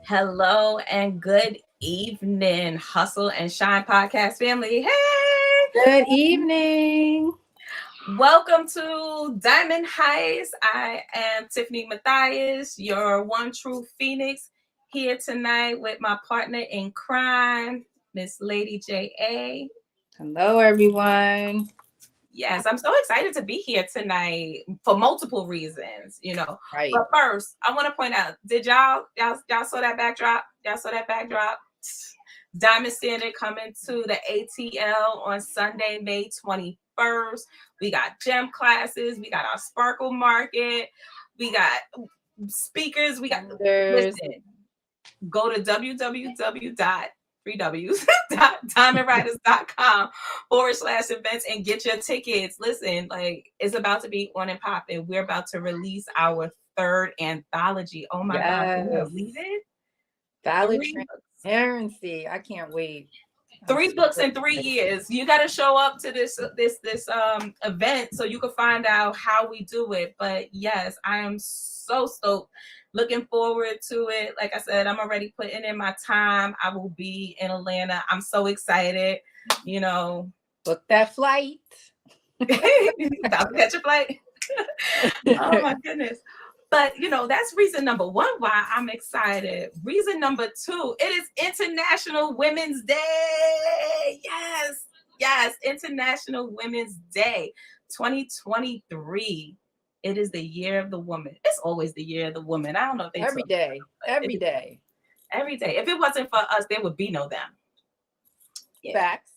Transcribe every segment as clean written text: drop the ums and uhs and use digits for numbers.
Hello and good evening, Hustle and Shine podcast family. Hey, Good evening. welcome to Diamond Heights. I am Tiffany Matthias, your one true Phoenix, here tonight with my partner in crime, Miss Lady J.A. Hello, everyone. Yes, I'm so excited to be here tonight for multiple reasons. Right. But first, I want to point out, did y'all saw that backdrop? Y'all saw that backdrop? Diamond Standard coming to the ATL on Sunday, May 21st. We got gem classes, we got our sparkle market, we got speakers, we got There's listen, go to www.diamondriders.com/events and get your tickets. Listen, like it's about to be on and popping. We're about to release our third anthology. Oh my God, can you yes, believe it? valid Three transparency. I can't wait. I'm three books super in 3 years. excited. You got to show up to this event so you can find out how we do it. But yes, I am so stoked, looking forward to it. Like I said, I'm already putting in my time. I will be in Atlanta. I'm so excited. you know Book that flight. About to catch a flight. Oh my goodness. But that's reason number one why I'm excited. Reason number two, it is International Women's Day. Yes, yes, International Women's Day 2023. It is the year of the woman. It's always the year of the woman. I don't know if they Every told you, day. but it Every is day. every day. If it wasn't for us, there would be no them. Yeah. Facts.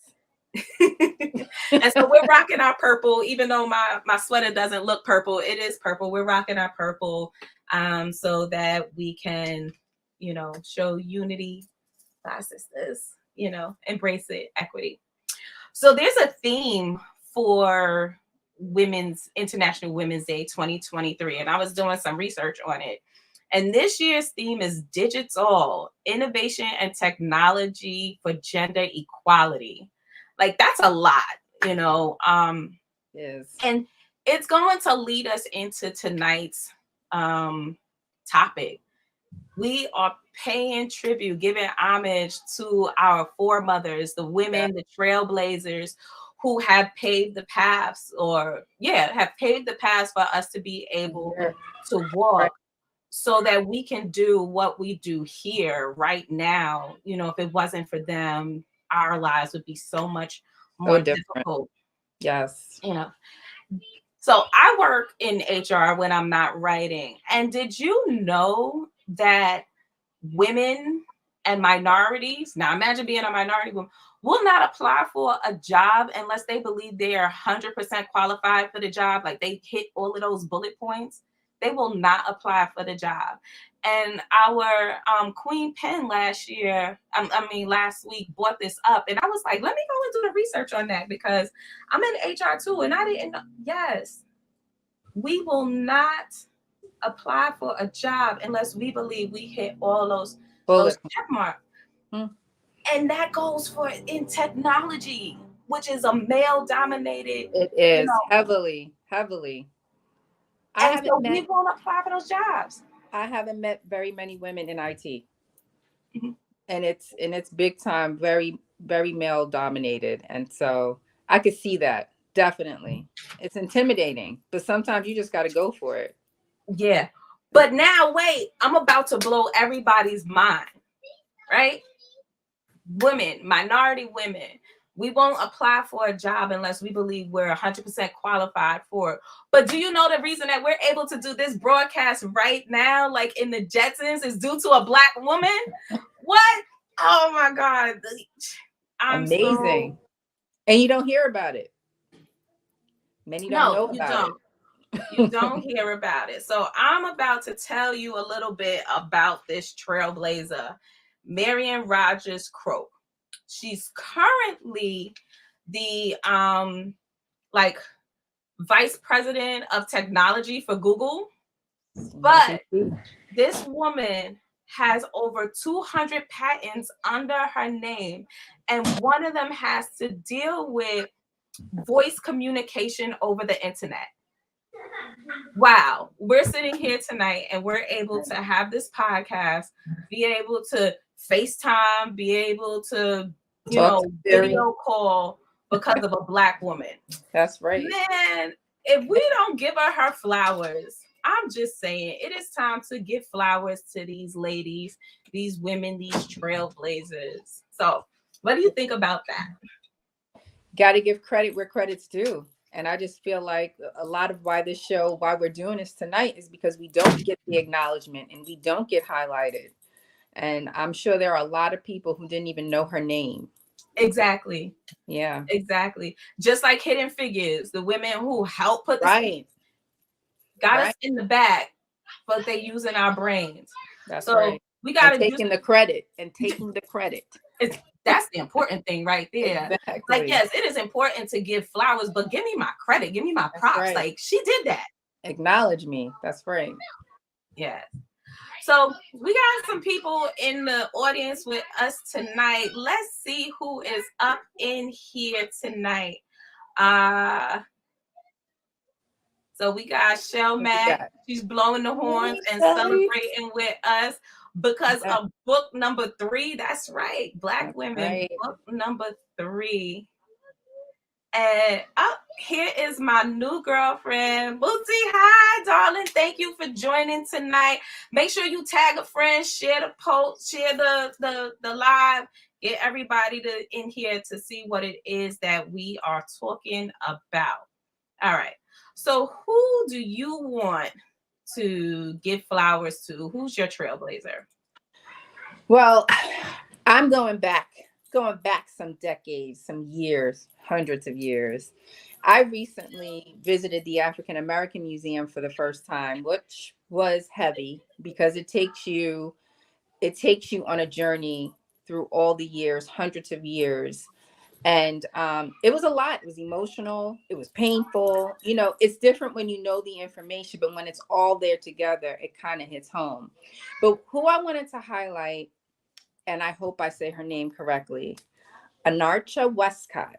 And so we're rocking our purple, even though my sweater doesn't look purple, it is purple. We're rocking our purple, so that we can, show unity to our sisters, embrace it, equity. So there's a theme for International Women's Day 2023, and I was doing some research on it. And this year's theme is digital innovation and technology for gender equality. Like that's a lot, you know. Yes. And it's going to lead us into tonight's topic. We are paying tribute, giving homage to our foremothers, the Yeah. women, the trailblazers who have paved the paths, have paved the paths for us to be able Yeah. to Right. walk so that we can do what we do here right now. If it wasn't for them, our lives would be so much So more different. difficult. Yes. You know. So I work in HR when I'm not writing. And did you know that women and minorities, now imagine being a minority woman, will not apply for a job unless they believe they are 100% qualified for the job, like they hit all of those bullet points? They will not apply for the job. And our Queen Pen last week brought this up, and I was like, let me go and do the research on that because I'm in HR too, and I didn't know. Yes, we will not apply for a job unless we believe we hit all those Bullet. check marks. Hmm. And that goes for in technology, which is a male dominated, It you is know, heavily, heavily. I and haven't so we met won't apply for those jobs. I haven't met very many women in IT. Mhm. And it's big time, very very male dominated, and so I could see that definitely. It's intimidating, but sometimes you just got to go for it. Yeah. But now wait, I'm about to blow everybody's mind, right? Women, minority women, we won't apply for a job unless we believe we're 100% qualified for it. But do you know the reason that we're able to do this broadcast right now, like in the Jetsons, is due to a Black woman? What? Oh my God. I'm so, Amazing. And you don't hear about it. Many don't no, know you about don't. it. You don't hear about it. So I'm about to tell you a little bit about this trailblazer, Marion Rogers Croak. She's currently the like vice president of technology for Google, Lucky but you. this woman has over 200 patents under her name, and one of them has to deal with voice communication over the internet. wow, we're sitting here tonight and we're able to have this podcast, be able to FaceTime, be able to, Talk to Siri. video call because of a Black woman. That's right. Man, if we don't give her flowers, I'm just saying it is time to give flowers to these ladies, these women, these trailblazers. So, what do you think about that? Got to give credit where credit's due. And I just feel like a lot of why we're doing this tonight is because we don't get the acknowledgement and we don't get highlighted. And I'm sure there are a lot of people who didn't even know her name. Exactly. Yeah. Exactly. Just like Hidden Figures, the women who helped put the got us in the back, but they using our brains. That's right. We got to taking the credit and taking the credit. That's the important thing right there. Exactly. Like, yes, it is important to give flowers, but give me my credit, give me my props. Right. Like, she did that. Acknowledge me. That's right. Yeah. So we got some people in the audience with us tonight. Let's see who is up in here tonight. So we got Shell Mac. She's blowing the horns and celebrating with us because of book number 3. That's right. Black Women, book number 3. And here is my new girlfriend, Bootsy. Hi, darling. Thank you for joining tonight. Make sure you tag a friend, share the post, share the live, get everybody in here to see what it is that we are talking about. All right. So who do you want to give flowers to? Who's your trailblazer? Well, I'm going back some decades, some years, hundreds of years. I recently visited the African American Museum for the first time, which was heavy because it takes you on a journey through all the years, hundreds of years. And it was a lot. It was emotional. It was painful. It's different when you know the information, but when it's all there together, it kind of hits home. But who I wanted to highlight, and I hope I say her name correctly, Anarcha Westcott.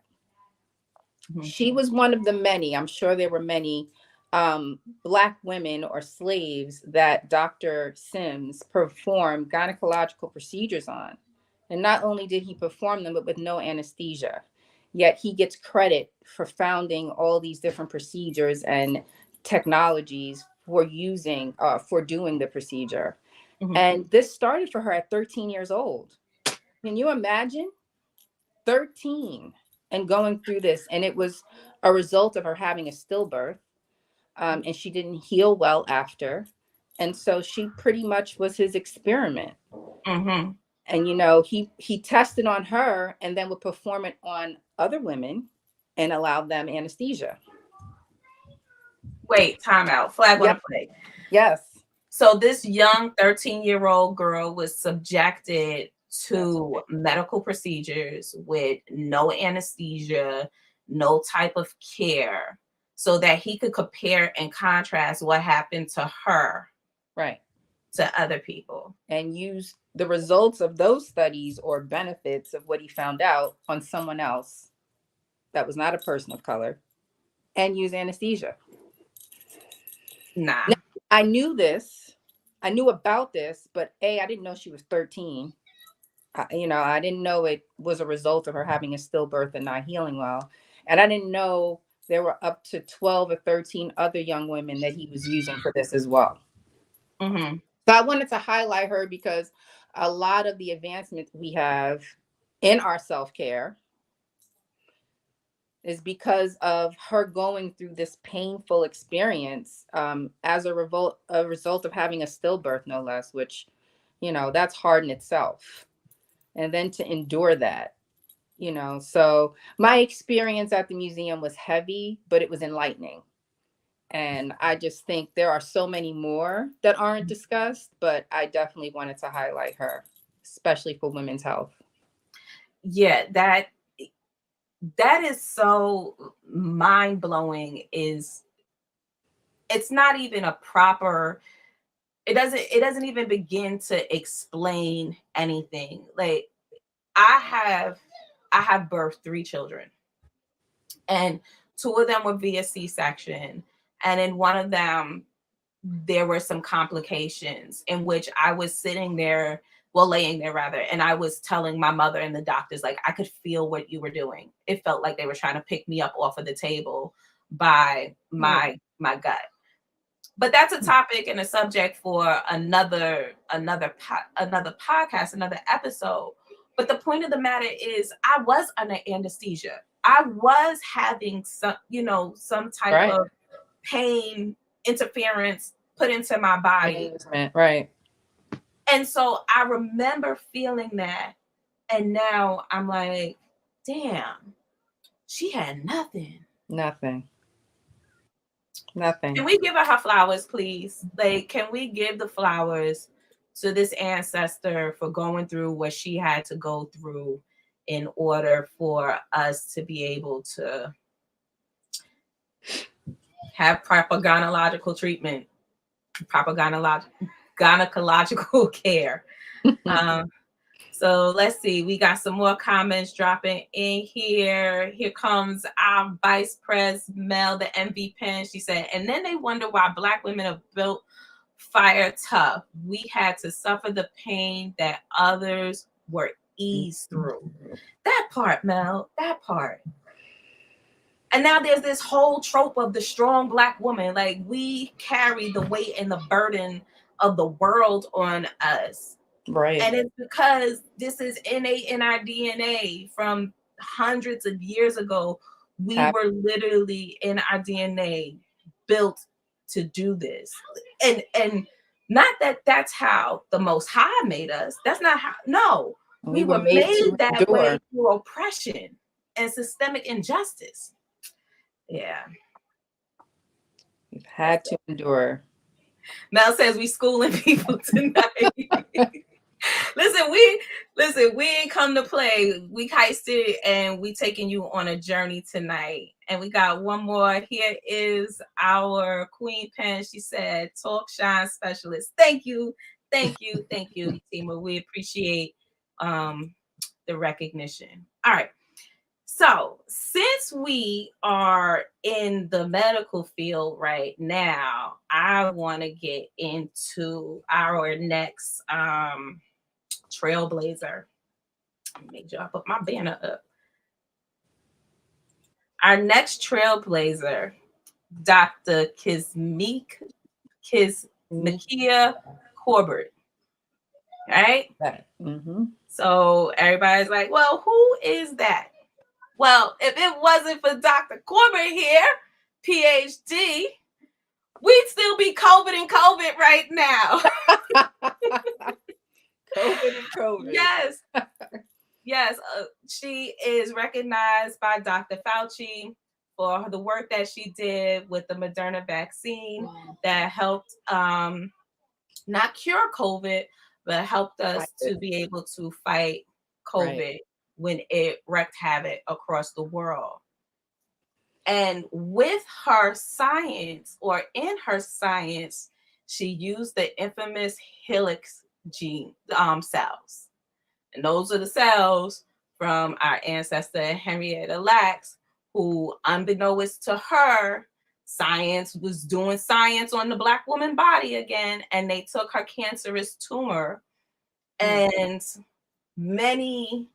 Mm-hmm. She was one of the many, I'm sure there were many Black women or slaves that Dr. Sims performed gynecological procedures on. And not only did he perform them, but with no anesthesia. Yet he gets credit for founding all these different procedures and technologies for doing the procedure. Mm-hmm. And this started for her at 13 years old. Can you imagine? 13 and going through this. And it was a result of her having a stillbirth. And she didn't heal well after. And so she pretty much was his experiment. Mm-hmm. And, he tested on her and then would perform it on other women and allow them anesthesia. Wait, time out. Flag on the play. Yes. So this young 13-year-old girl was subjected to medical procedures with no anesthesia, no type of care, so that he could compare and contrast what happened to her. Right. To other people. And use the results of those studies or benefits of what he found out on someone else that was not a person of color and use anesthesia. Nah. Now, I knew about this, but I didn't know she was 13. I didn't know it was a result of her having a stillbirth and not healing well. And I didn't know there were up to 12 or 13 other young women that he was using for this as well. Mm-hmm. So I wanted to highlight her because a lot of the advancement we have in our self-care is because of her going through this painful experience as a result of having a stillbirth, no less, which, that's hard in itself. And then to endure that, so my experience at the museum was heavy, but it was enlightening. And I just think there are so many more that aren't discussed, but I definitely wanted to highlight her, especially for women's health. Yeah, that is so mind-blowing. It's not even a proper, it doesn't even begin to explain anything. Like, I have birthed 3 children, and 2 of them were via C-section, And in one of them, there were some complications in which I was sitting there, well, laying there rather, and I was telling my mother and the doctors, like, I could feel what you were doing. It felt like they were trying to pick me up off of the table by my gut. But that's a topic and a subject for another podcast, another episode. But the point of the matter is, I was under anesthesia. I was having some type Right. of pain interference put into my body. Management, right. And so I remember feeling that. And now I'm like, damn, she had nothing. Nothing. Nothing. Can we give her flowers, please? Like, can we give the flowers to this ancestor for going through what she had to go through in order for us to be able to have proper gynecological treatment, proper gynecological care. So let's see. We got some more comments dropping in here. Here comes our Vice Pres Mel, the MV Pen. She said, and then they wonder why Black women are built fire tough. We had to suffer the pain that others were eased through. That part, Mel, that part. And now there's this whole trope of the strong Black woman. Like, we carry the weight and the burden of the world on us. Right. And it's because this is innate in our DNA from hundreds of years ago. We were literally in our DNA built to do this. And not that that's how the Most High made us. That's not how. No, we were made that way through oppression and systemic injustice. Yeah. We've had to endure. Mel says we schooling people tonight. Listen, we ain't come to play. We heisted and we taking you on a journey tonight. And we got one more. Here is our Queen Pen. She said, "Talk Shine Specialist." Thank you, Tima. We appreciate the recognition. All right. So, since we are in the medical field right now, I want to get into our next trailblazer. Make sure I put my banner up. Our next trailblazer, Dr. Kismekia Corbett. Right? Mm-hmm. So everybody's like, well, who is that? Well, if it wasn't for Dr. Corbett here, PhD, we'd still be COVID right now. COVID. Yes. She is recognized by Dr. Fauci for the work that she did with the Moderna vaccine that helped not cure COVID, but helped us to be able to fight COVID when it wreaked havoc across the world. And with her science, or in her science, she used the infamous helix gene cells. And those are the cells from our ancestor Henrietta Lacks, who, unbeknownst to her, science was doing science on the Black woman body again, and they took her cancerous tumor and many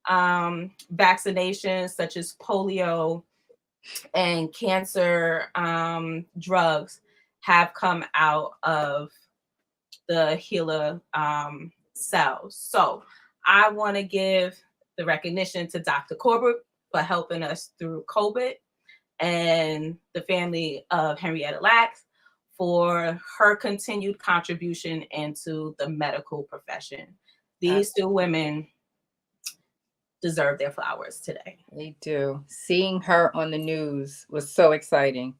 vaccinations such as polio and cancer drugs have come out of the HeLa cells. So I want to give the recognition to Dr. Corbett for helping us through COVID, and the family of Henrietta Lacks for her continued contribution into the medical profession. These two women deserve their flowers today. They do. Seeing her on the news was so exciting.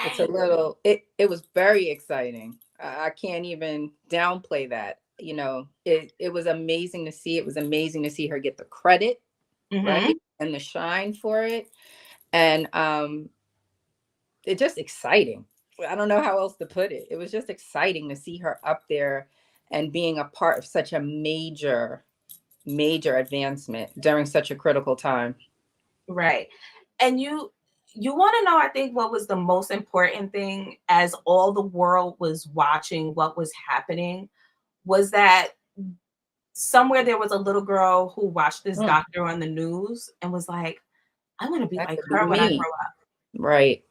It's a little, it was very exciting. I can't even downplay that. You know, it was amazing to see. It was amazing to see her get the credit, right? And the shine for it. And it's just exciting. I don't know how else to put it. It was just exciting to see her up there and being a part of such a major advancement during such a critical time. Right. And You want to know, I think, what was the most important thing as all the world was watching what was happening was that somewhere there was a little girl who watched this Mm, doctor on the news and was like, I want to be that like could be her when I me. grow up. Right.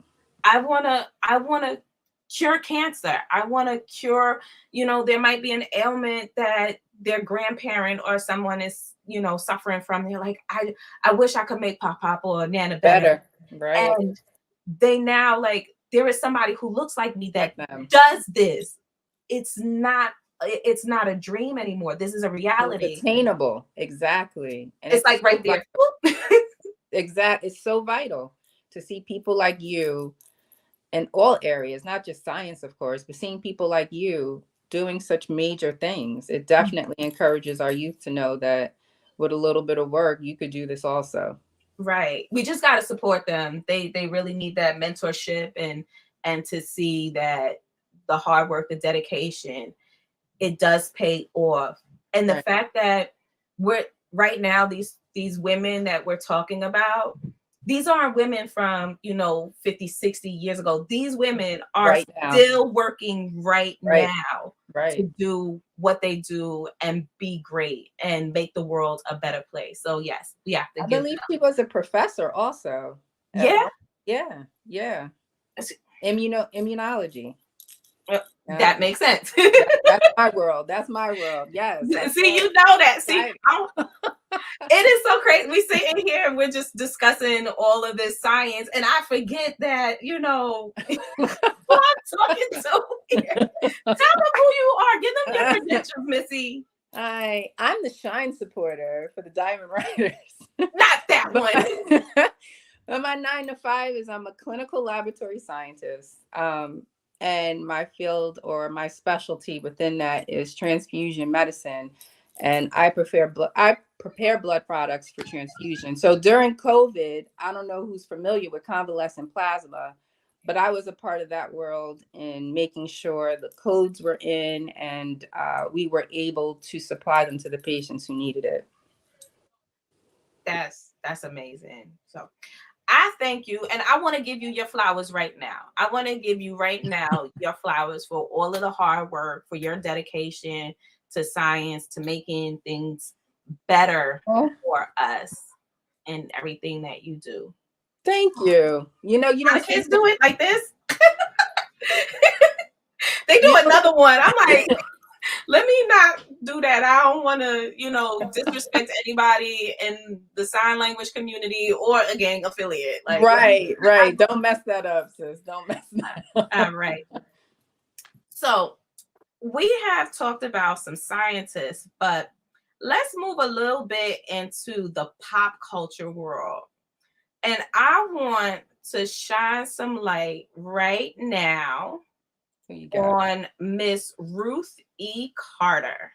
I want to cure cancer. I want to cure, there might be an ailment that their grandparent or someone is, suffering from. They're like, I wish I could make pop pop or nana better. Better. Right. And they now like there is somebody who looks like me that Like them. does this. It's not a dream anymore. This is a It's reality. attainable. Exactly. And It's it's like right so there. It's so vital to see people like you in all areas, not just science, of course, but seeing people like you doing such major things. It definitely encourages our youth to know that with a little bit of work, you could do this also. Right. We just got to support them. They really need that mentorship and to see that the hard work, the dedication, it does pay off. And the Right. fact that we're right now these women that we're talking about, these aren't women from 50, 60 years ago. These women are Right now. still working right Right. now to Right. do what they do and be great and make the world a better place. So yes, we have to I give believe she was a professor also at yeah. one. Yeah. Yeah. Immunology. Yeah. That makes sense. That's my world. That's my world. Yes. See, you know that. See, Right. it is so crazy. We sit in here and we're just discussing all of this science, and I forget that, who I'm talking to here. Tell them who you are. Give them your credentials, Missy. I'm the Shine supporter for the Diamond Riders. Not that one. But my 9 to 5 is I'm a clinical laboratory scientist. And my field or my specialty within that is transfusion medicine. And I prepare blood products for transfusion. So during COVID, I don't know who's familiar with convalescent plasma, but I was a part of that world in making sure the codes were in and we were able to supply them to the patients who needed it. That's amazing. So I thank you, and I want to give you your flowers right now. I want to give you right now your flowers for all of the hard work, for your dedication to science, to making things better Oh, for us, and everything that you do. thank you. You How don't the see kids do it like this? They do you know, another one. I'm like, let me not do that. I don't want to, disrespect anybody in the sign language community or a gang affiliate. Like, right. Don't mess that up, sis. Don't mess that up. all right. So we have talked about some scientists, but let's move a little bit into the pop culture world. And I want to shine some light right now Who you got? on Miss Ruth E. Carter.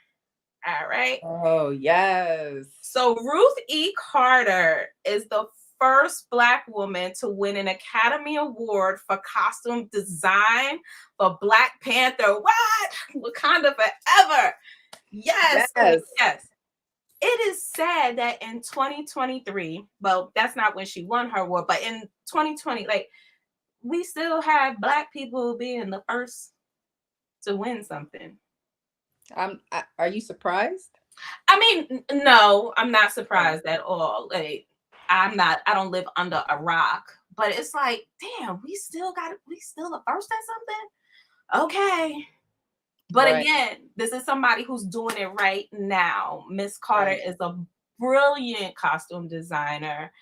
All right. Oh, yes. So Ruth E. Carter is the first Black woman to win an Academy Award for costume design for Black Panther. What? Wakanda forever. Yes. Yes. Yes. It is sad that in 2023, well, that's not when she won her award, but in 2020, like, we still have Black people being the first to win something. Are you surprised? I mean, no, I'm not surprised at all. Like, I don't live under a rock, but it's like, damn, we still the first at something. Okay. But Right. again, this is somebody who's doing it right now. Miss Carter Right. is a brilliant costume designer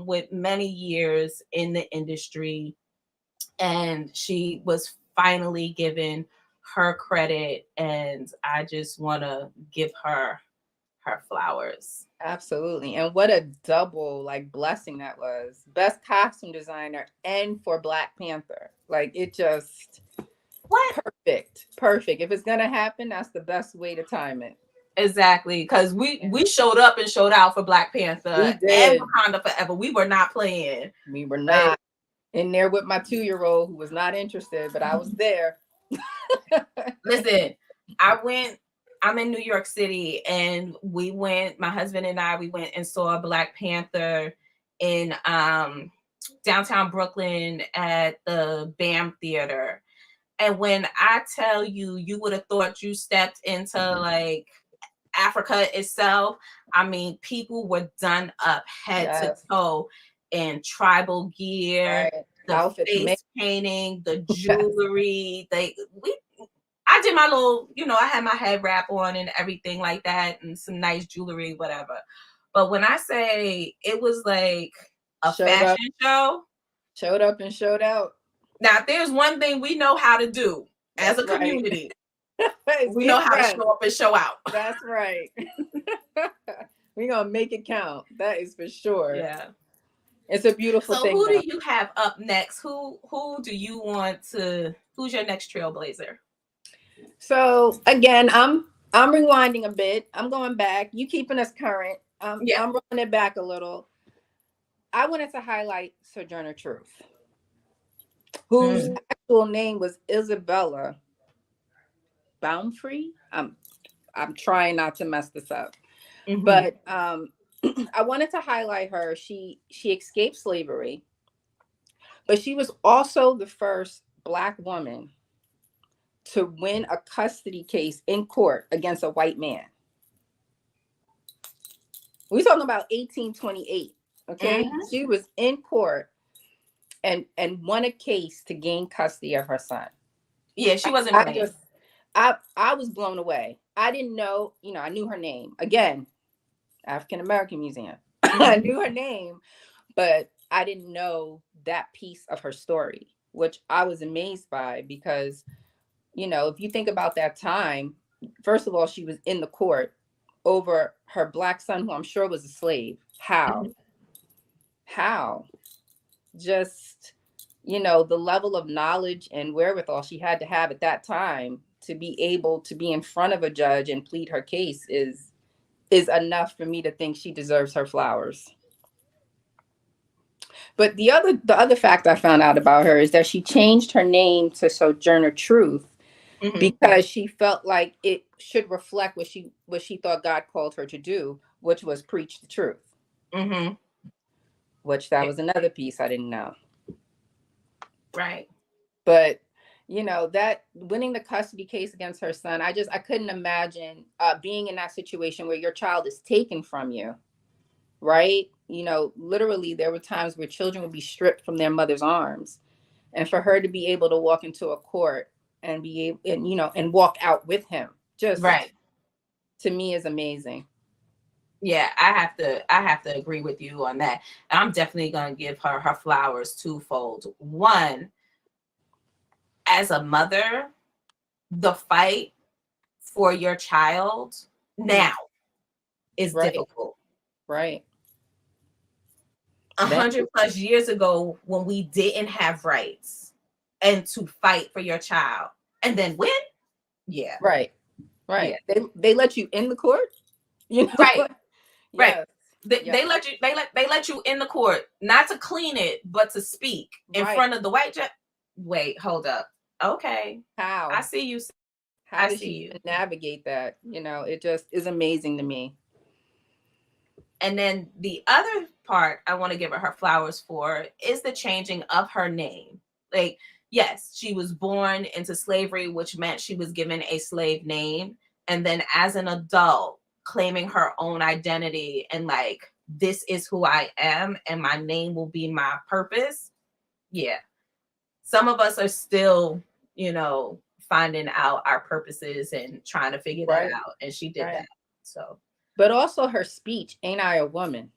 with many years in the industry. And she was finally given her credit. And I just want to give her flowers. Absolutely. And what a double blessing that was. Best costume designer and for Black Panther. Like it just What? Perfect. If it's gonna happen, that's the best way to time it. Exactly, because we showed up and showed out for Black Panther and did. Wakanda Forever. We were not playing. We were not in there with my 2-year-old who was not interested, but I was there. Listen, I'm in New York City, and my husband and I, we went and saw Black Panther in downtown Brooklyn at the BAM Theater. And when I tell you, you would have thought you stepped into like Africa itself. I mean, people were done up head to Yes. toe in tribal gear, Right. the Outfits made. face painting, the jewelry. I did my little, I had my head wrap on and everything like that, and some nice jewelry, whatever. But when I say it was like a Showed up. fashion show, Showed up and showed out. now if there's one thing we know how to do as That's a right. community, we know Get how to dressed. show up and show out. That's right. We're gonna make it count. That is for sure. Yeah. It's a beautiful So thing. who Though. do you have up next? Who do you want to? Who's your next trailblazer? So again, I'm rewinding a bit. I'm going back. You keeping us current. Yeah. I'm running it back a little. I wanted to highlight Sojourner Truth, whose actual name was Isabella Baumfree. I'm trying not to mess this up, but I wanted to highlight her. She escaped slavery, but she was also the first Black woman to win a custody case in court against a white man. We're talking about 1828. Okay, she was in court and won a case to gain custody of her son. Yeah, she wasn't playing. I was blown away. I didn't know, I knew her name. Again, African American Museum. I knew her name, but I didn't know that piece of her story, which I was amazed by because, if you think about that time, first of all, she was in the court over her Black son, who I'm sure was a slave. How? Just, the level of knowledge and wherewithal she had to have at that time to be able to be in front of a judge and plead her case is enough for me to think she deserves her flowers. But the other fact I found out about her is that she changed her name to Sojourner Truth because she felt like it should reflect what she thought God called her to do, which was preach the truth. Which that was another piece I didn't know. Right. But that winning the custody case against her son, I couldn't imagine being in that situation where your child is taken from you. Right. Literally there were times where children would be stripped from their mother's arms, and for her to be able to walk into a court and be able and walk out with him, just right, to me is amazing. Yeah, I have to agree with you on that. I'm definitely going to give her flowers twofold. One, as a mother, the fight for your child now is difficult. Right. 100+ years ago, when we didn't have rights, and to fight for your child and then win. Yeah. Right. Yeah. They let you in the court. Right. Yes. They let you in the court, not to clean it, but to speak in front of the white judge. Wait, hold up. Okay. How? I see you. How did you navigate that? It just is amazing to me. And then the other part I want to give her flowers for is the changing of her name. Like, yes, she was born into slavery, which meant she was given a slave name. And then as an adult, claiming her own identity and like, this is who I am and my name will be my purpose. Yeah. Some of us are still, finding out our purposes and trying to figure that out. And she did that. So. But also her speech, "Ain't I a woman?"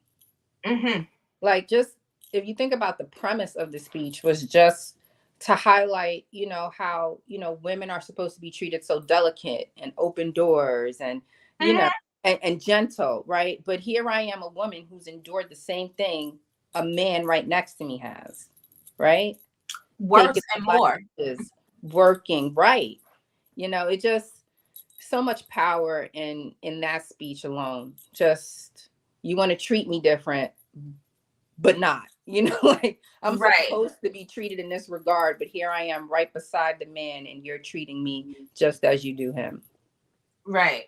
Like, just if you think about the premise of the speech was just to highlight, how, women are supposed to be treated so delicate and open doors and, and gentle. Right. But here I am, a woman who's endured the same thing a man right next to me has. Right. Works and more. Working. Right. It just so much power in that speech alone. Just, you want to treat me different, but not, like I'm supposed to be treated in this regard, but here I am right beside the man and you're treating me just as you do him. Right.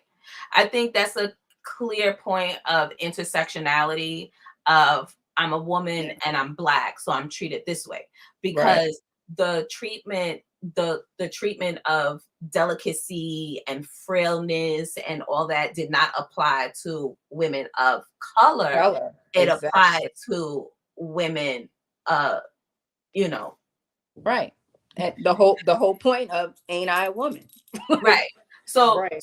I think that's a clear point of intersectionality, of I'm a woman Yeah. and I'm Black, so I'm treated this way. Right. Because the treatment, the treatment of delicacy and frailness and all that did not apply to women of color. Color. It applied Exactly. to women, uh, you know, Right. And the whole point of ain't I a woman? right. So Right.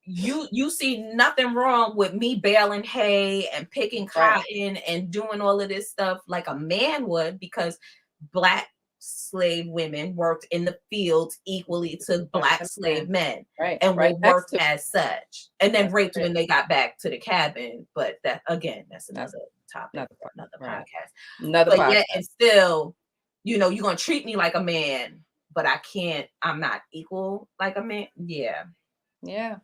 you see nothing wrong with me baling hay and picking Right. cotton and doing all of this stuff like a man would, because Black slave women worked in the fields equally to Black slave men Right. and were Right next worked to as such, and then that's raped right. when they got back to the cabin. But that, again, that's That's another topic another for part. another Right. podcast. Another But yet podcast. and still, you're gonna treat me like a man, but I'm not equal like a man. Yeah. Yeah.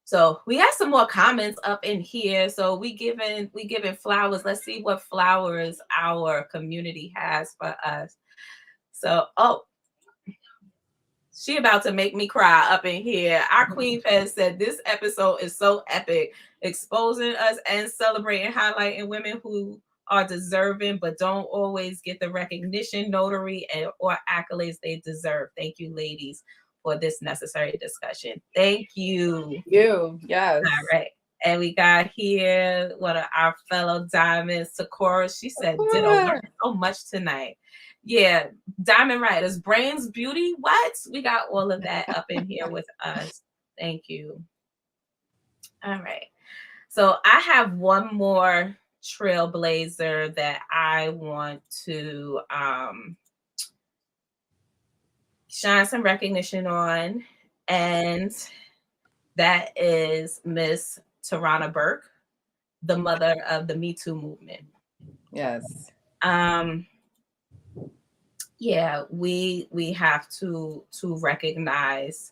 So we have some more comments up in here. So we giving flowers. Let's see what flowers our community has for us. So, oh, she about to make me cry up in here. Our queen has said this episode is so epic, exposing us and celebrating, highlighting women who are deserving but don't always get the recognition, notary, and or accolades they deserve. Thank you, ladies, for this necessary discussion. Thank you. You. All Yes. right. And we got here one of our fellow diamonds, Sakura. She Of said, ditto, learned course. so much tonight. Yeah, Diamond Writers, Brains, Beauty, what? We got all of that up in here with us. Thank you. All right. So I have one more trailblazer that I want to shine some recognition on. And that is Miss Tarana Burke, the mother of the Me Too movement. Yes. Um, yeah, we have to recognize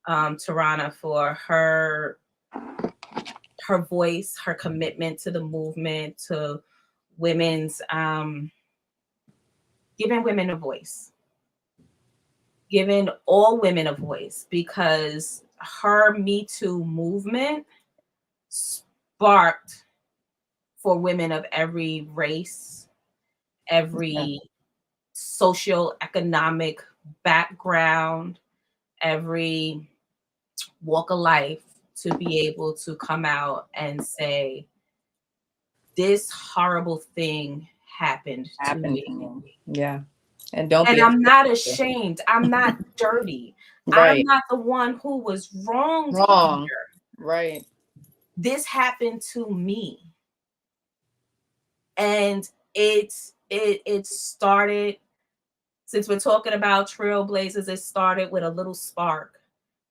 Tarana for her voice, her commitment to the movement, to women's giving women a voice, giving all women a voice, because her Me Too movement sparked for women of every race, Yeah. every socioeconomic background, every walk of life, to be able to come out and say, this horrible thing happened to Happened to me. me. Yeah. And don't And be I'm afraid. not ashamed. I'm not dirty. I'm Right. not the one who was wronged Wrong. here. Right. This happened to me. And it started, since we're talking about trailblazers, it started with a little spark,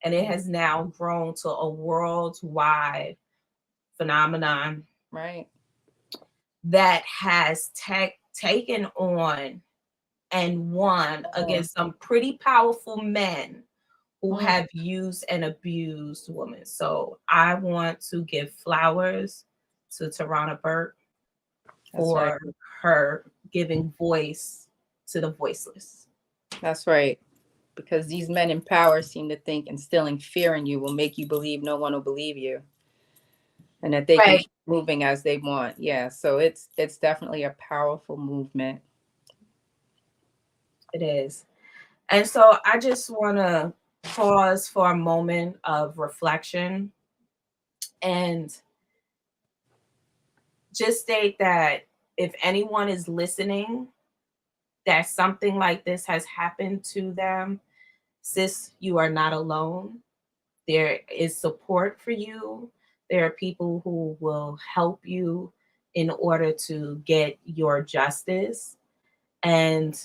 and it has now grown to a worldwide phenomenon Right. that has taken on and won Mm. against some pretty powerful men who Mm. have used and abused women. So I want to give flowers to Tarana Burke That's right. for her giving voice to the voiceless. That's right. Because these men in power seem to think instilling fear in you will make you believe no one will believe you, and that they can Right. keep moving as they want. Yeah. So it's definitely a powerful movement. It is. And so I just want to pause for a moment of reflection and just state that if anyone is listening, that something like this has happened to them, sis, you are not alone. There is support for you. There are people who will help you in order to get your justice. And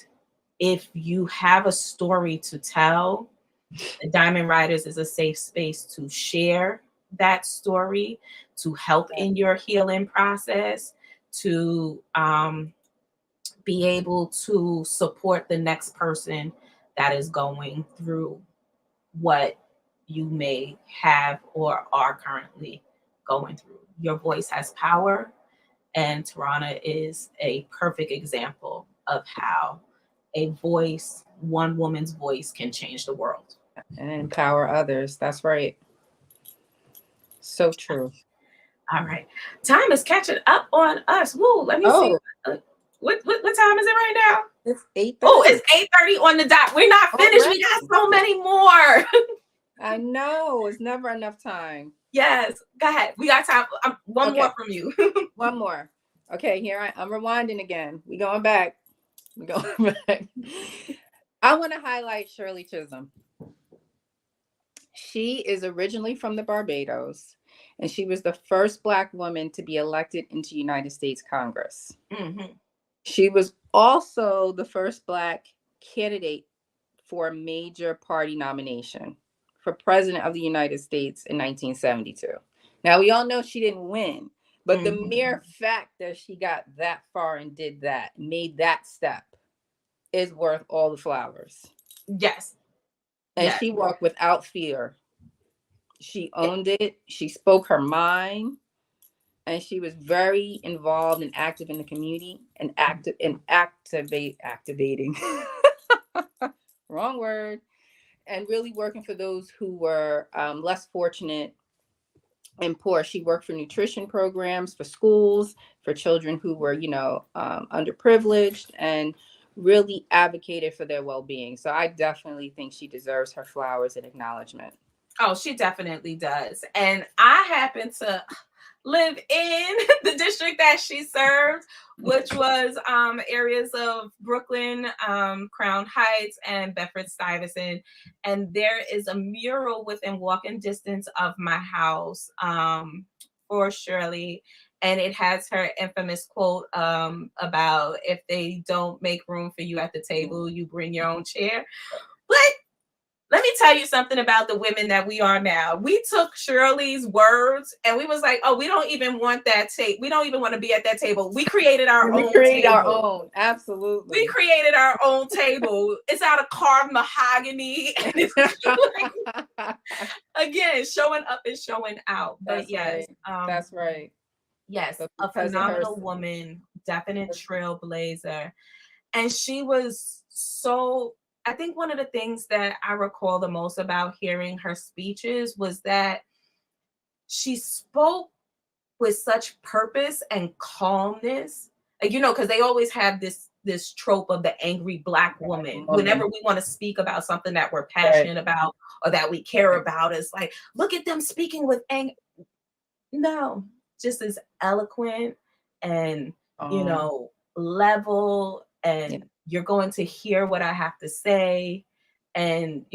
if you have a story to tell, Diamond Riders is a safe space to share that story, to help in your healing process, to be able to support the next person that is going through what you may have or are currently going through. Your voice has power, and Tarana is a perfect example of how a voice, one woman's voice, can change the world. And empower others. That's right. So true. All right. Time is catching up on us. Woo, let me see. Oh, What time is it right now? it's Oh, 8:30 it's 8:30 on the dot. We're not finished. We got already. so many more. I know. It's never enough time. Yes. Go ahead. We got time. One Okay, more from you. one more. Okay, I'm rewinding again. We going back. We going back. I want to highlight Shirley Chisholm. She is originally from the Barbados, and she was the first Black woman to be elected into United States Congress. Mm-hmm. She was also the first Black candidate for a major party nomination for President of the United States in 1972. Now, we all know she didn't win, but the mere fact that she got that far and did that, made that step, is worth all the flowers. Yes. And Yes. she walked without fear. She owned it. She spoke her mind, and she was very involved and active in the community and activating. Wrong word. And really working for those who were less fortunate and poor. She worked for nutrition programs for schools, for children who were, underprivileged, and really advocated for their well-being. So I definitely think she deserves her flowers and acknowledgement. Oh, she definitely does. And I happen to live in the district that she served, which was areas of Brooklyn, Crown Heights, and Bedford-Stuyvesant. And there is a mural within walking distance of my house for Shirley. And it has her infamous quote about, if they don't make room for you at the table, you bring your own chair. But let me tell you something about the women that we are now. We took Shirley's words and we was like, oh, we don't even want that table. We don't even want to be at that table. We created our own table. Our own. Absolutely. We created our own table. It's out of carved mahogany. And it's like, again, showing up and showing out. But That's yes. right. That's right. Yes, a phenomenal woman, definite trailblazer. And she was so... I think one of the things that I recall the most about hearing her speeches was that she spoke with such purpose and calmness. Like, because they always have this trope of the angry Black woman. Whenever we want to speak about something that we're passionate about or that we care about, it's like, look at them speaking with anger. No, just as eloquent and, level, and you're going to hear what I have to say. And,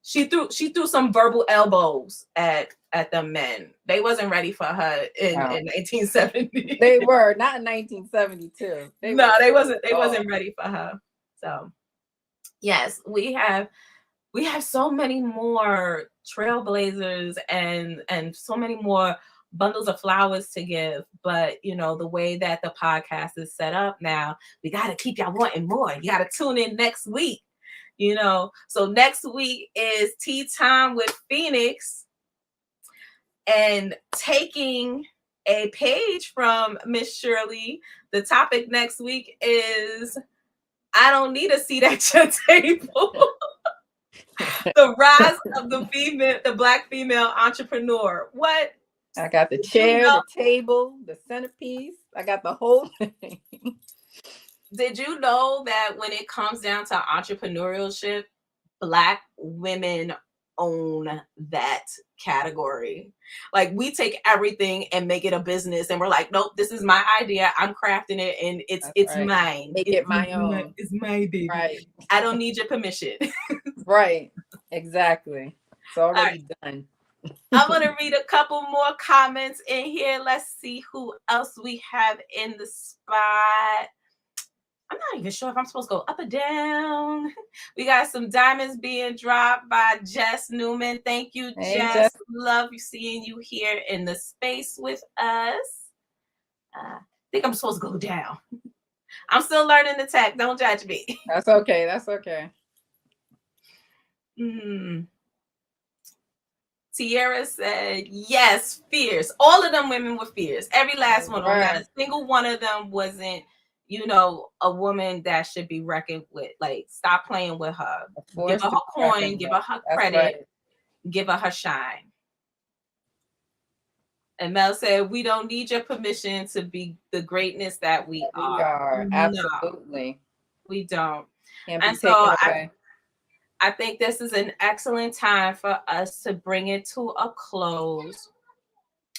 she threw some verbal elbows at the men. They wasn't ready for her in 1970. They were not in 1972. They wasn't ready for her. So yes, we have so many more trailblazers and so many more bundles of flowers to give. But the way that the podcast is set up now, we got to keep y'all wanting more. You got to tune in next week. So next week is Tea Time with Phoenix, and taking a page from Miss Shirley. The topic next week is, I don't need a seat at your table. The rise of the Black female entrepreneur. What? I got the chair, the table, the centerpiece. I got the whole thing. Did you know that when it comes down to entrepreneurship, Black women own that category? Like, we take everything and make it a business, and we're like, nope, this is my idea. I'm crafting it, and it's mine. Make it my own. It's my baby. Right. I don't need your permission. Right. Exactly. It's already done. I'm going to read a couple more comments in here. Let's see who else we have in the spot. I'm not even sure if I'm supposed to go up or down. We got some diamonds being dropped by Jess Newman. Thank you, Jess. Love seeing you here in the space with us. I think I'm supposed to go down. I'm still learning the tech. Don't judge me. That's okay. That's okay. Tierra said, yes, fierce. All of them women were fierce. Every last one of them. Not a single one of them wasn't, a woman that should be reckoned with. Like, stop playing with her. Give her her coin. Give her her credit. Give her her shine. And Mel said, we don't need your permission to be the greatness that we We are. are. No, Absolutely. we don't. Can't be And so taken away. I think this is an excellent time for us to bring it to a close.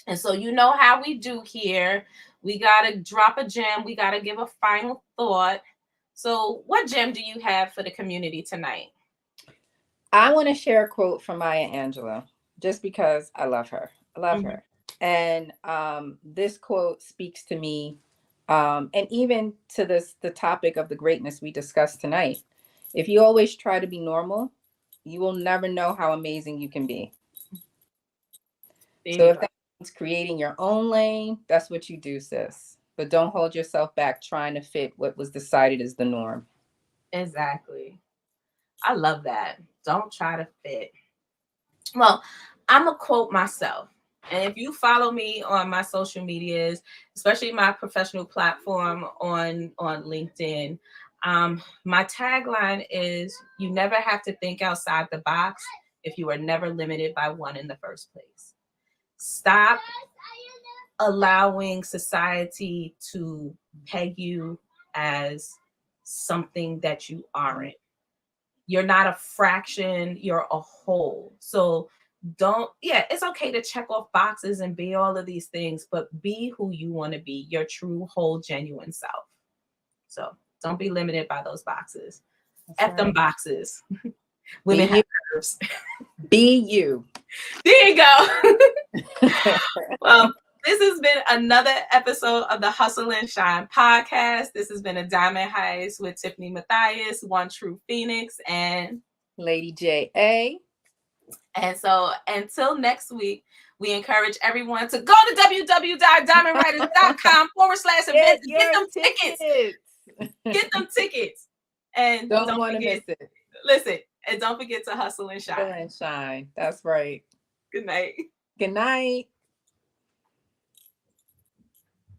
And so you know how we do here. We got to drop a gem. We got to give a final thought. So what gem do you have for the community tonight? I want to share a quote from Maya Angelou just because I love her. I love her. And this quote speaks to me, and even to the topic of the greatness we discussed tonight. If you always try to be normal, you will never know how amazing you can be. So if that means creating your own lane, that's what you do, sis. But don't hold yourself back trying to fit what was decided as the norm. Exactly. I love that. Don't try to fit. Well, I'm going to quote myself. And if you follow me on my social medias, especially my professional platform on LinkedIn, my tagline is, you never have to think outside the box if you are never limited by one in the first place. Stop allowing society to peg you as something that you aren't. You're not a fraction, you're a whole. So it's okay to check off boxes and be all of these things, but be who you want to be, your true, whole, genuine self. So don't be limited by those boxes. F them boxes. Women have nerves. Be you. There you go. Well, this has been another episode of the Hustle and Shine podcast. This has been a Diamond Heist with Tiffany Mathias, One True Phoenix, and Lady J.A. And so until next week, we encourage everyone to go to www.diamondwriters.com/events and get them tickets. Get them tickets. And don't want to miss it. Listen, and don't forget to hustle and shine. Hustle and shine. That's right. Good night. Good night.